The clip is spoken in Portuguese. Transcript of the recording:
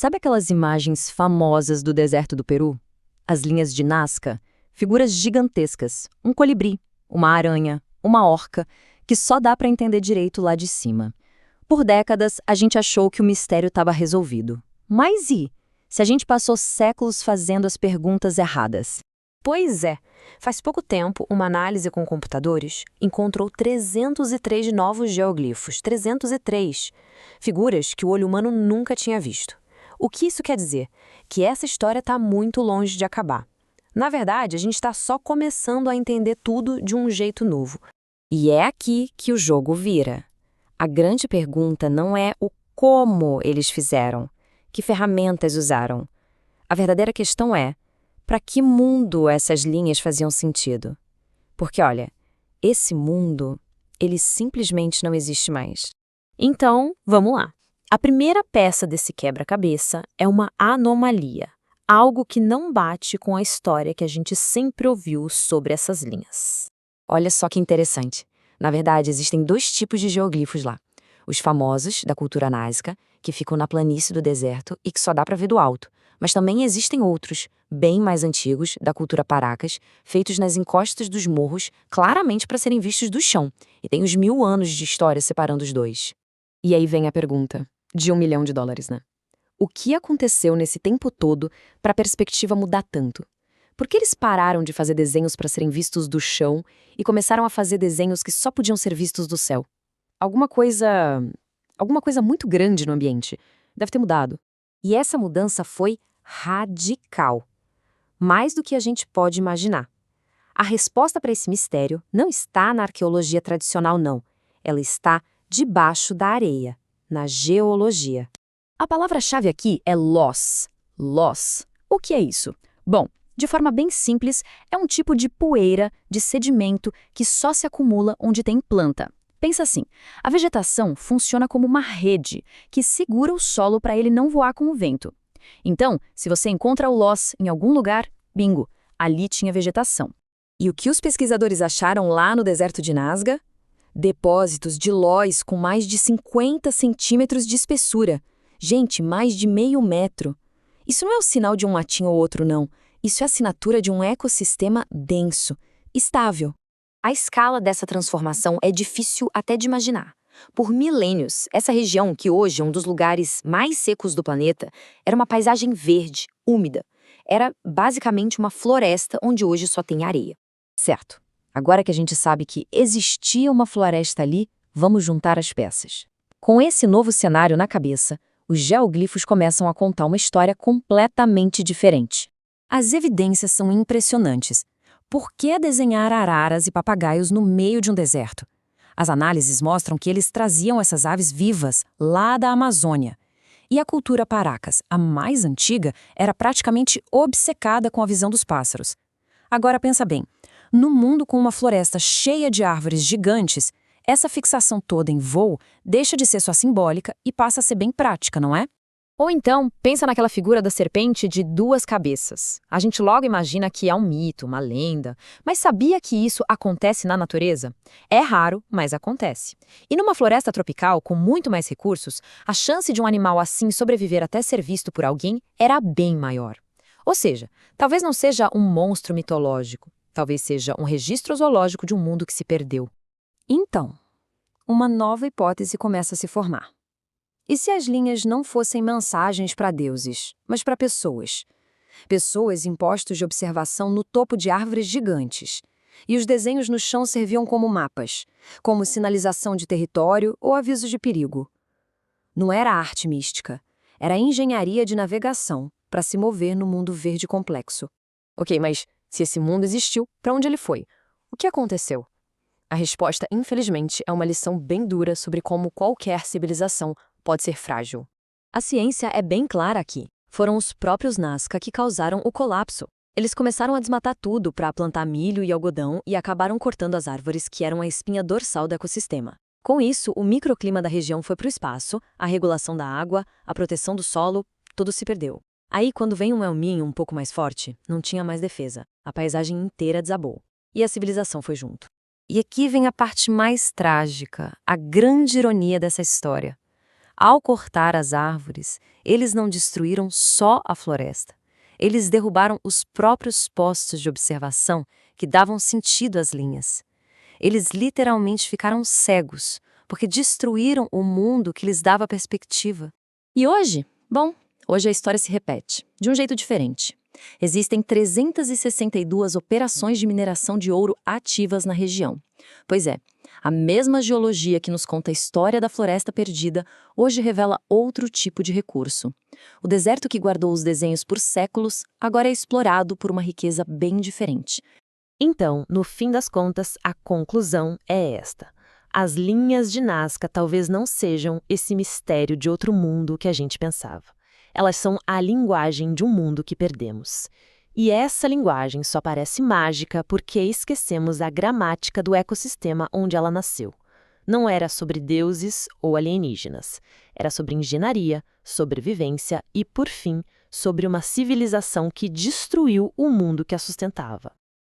Sabe aquelas imagens famosas do deserto do Peru? As linhas de Nazca, figuras gigantescas, um colibri, uma aranha, uma orca, que só dá para entender direito lá de cima. Por décadas, a gente achou que o mistério estava resolvido. Mas e se a gente passou séculos fazendo as perguntas erradas? Pois é, faz pouco tempo, uma análise com computadores encontrou 303 novos geoglifos, 303, figuras que o olho humano nunca tinha visto. O que isso quer dizer? Que essa história está muito longe de acabar. Na verdade, a gente está só começando a entender tudo de um jeito novo. E é aqui que o jogo vira. A grande pergunta não é o como eles fizeram, que ferramentas usaram. A verdadeira questão é: para que mundo essas linhas faziam sentido? Porque, olha, esse mundo, ele simplesmente não existe mais. Então, vamos lá. A primeira peça desse quebra-cabeça é uma anomalia, algo que não bate com a história que a gente sempre ouviu sobre essas linhas. Olha só que interessante. Na verdade, existem dois tipos de geoglifos lá. Os famosos, da cultura Nazca, que ficam na planície do deserto e que só dá para ver do alto. Mas também existem outros, bem mais antigos, da cultura Paracas, feitos nas encostas dos morros, claramente para serem vistos do chão. E tem uns 1000 anos de história separando os dois. E aí vem a pergunta, de $1 milhão, né? O que aconteceu nesse tempo todo para a perspectiva mudar tanto? Por que eles pararam de fazer desenhos para serem vistos do chão e começaram a fazer desenhos que só podiam ser vistos do céu? Alguma coisa muito grande no ambiente deve ter mudado. E essa mudança foi radical. Mais do que a gente pode imaginar. A resposta para esse mistério não está na arqueologia tradicional, não. Ela está debaixo da areia, na geologia. A palavra-chave aqui é loess. Loess. O que é isso? Bom, de forma bem simples, é um tipo de poeira, de sedimento que só se acumula onde tem planta. Pensa assim, a vegetação funciona como uma rede que segura o solo para ele não voar com o vento. Então, se você encontra o loess em algum lugar, bingo, ali tinha vegetação. E o que os pesquisadores acharam lá no deserto de Nazca? Depósitos de lóis com mais de 50 centímetros de espessura. Gente, mais de meio metro. Isso não é o sinal de um matinho ou outro, não. Isso é a assinatura de um ecossistema denso, estável. A escala dessa transformação é difícil até de imaginar. Por milênios, essa região, que hoje é um dos lugares mais secos do planeta, era uma paisagem verde, úmida. Era basicamente uma floresta onde hoje só tem areia. Certo. Agora que a gente sabe que existia uma floresta ali, vamos juntar as peças. Com esse novo cenário na cabeça, os geoglifos começam a contar uma história completamente diferente. As evidências são impressionantes. Por que desenhar araras e papagaios no meio de um deserto? As análises mostram que eles traziam essas aves vivas lá da Amazônia. E a cultura Paracas, a mais antiga, era praticamente obcecada com a visão dos pássaros. Agora pensa bem, no mundo com uma floresta cheia de árvores gigantes, essa fixação toda em voo deixa de ser só simbólica e passa a ser bem prática, não é? Ou então, pensa naquela figura da serpente de 2 cabeças. A gente logo imagina que é um mito, uma lenda. Mas sabia que isso acontece na natureza? É raro, mas acontece. E numa floresta tropical, com muito mais recursos, a chance de um animal assim sobreviver até ser visto por alguém era bem maior. Ou seja, talvez não seja um monstro mitológico. Talvez seja um registro zoológico de um mundo que se perdeu. Então, uma nova hipótese começa a se formar. E se as linhas não fossem mensagens para deuses, mas para pessoas? Pessoas em postos de observação no topo de árvores gigantes. E os desenhos no chão serviam como mapas, como sinalização de território ou avisos de perigo. Não era arte mística, era engenharia de navegação para se mover no mundo verde complexo. Ok, mas se esse mundo existiu, para onde ele foi? O que aconteceu? A resposta, infelizmente, é uma lição bem dura sobre como qualquer civilização pode ser frágil. A ciência é bem clara aqui. Foram os próprios Nazca que causaram o colapso. Eles começaram a desmatar tudo para plantar milho e algodão e acabaram cortando as árvores que eram a espinha dorsal do ecossistema. Com isso, o microclima da região foi para o espaço, a regulação da água, a proteção do solo, tudo se perdeu. Aí, quando vem um El Niño um pouco mais forte, não tinha mais defesa. A paisagem inteira desabou. E a civilização foi junto. E aqui vem a parte mais trágica, a grande ironia dessa história. Ao cortar as árvores, eles não destruíram só a floresta. Eles derrubaram os próprios postos de observação que davam sentido às linhas. Eles literalmente ficaram cegos, porque destruíram o mundo que lhes dava perspectiva. E hoje? Bom, hoje a história se repete, de um jeito diferente. Existem 362 operações de mineração de ouro ativas na região. Pois é, a mesma geologia que nos conta a história da Floresta Perdida hoje revela outro tipo de recurso. O deserto que guardou os desenhos por séculos agora é explorado por uma riqueza bem diferente. Então, no fim das contas, a conclusão é esta. As linhas de Nazca talvez não sejam esse mistério de outro mundo que a gente pensava. Elas são a linguagem de um mundo que perdemos. E essa linguagem só parece mágica porque esquecemos a gramática do ecossistema onde ela nasceu. Não era sobre deuses ou alienígenas. Era sobre engenharia, sobrevivência e, por fim, sobre uma civilização que destruiu o mundo que a sustentava.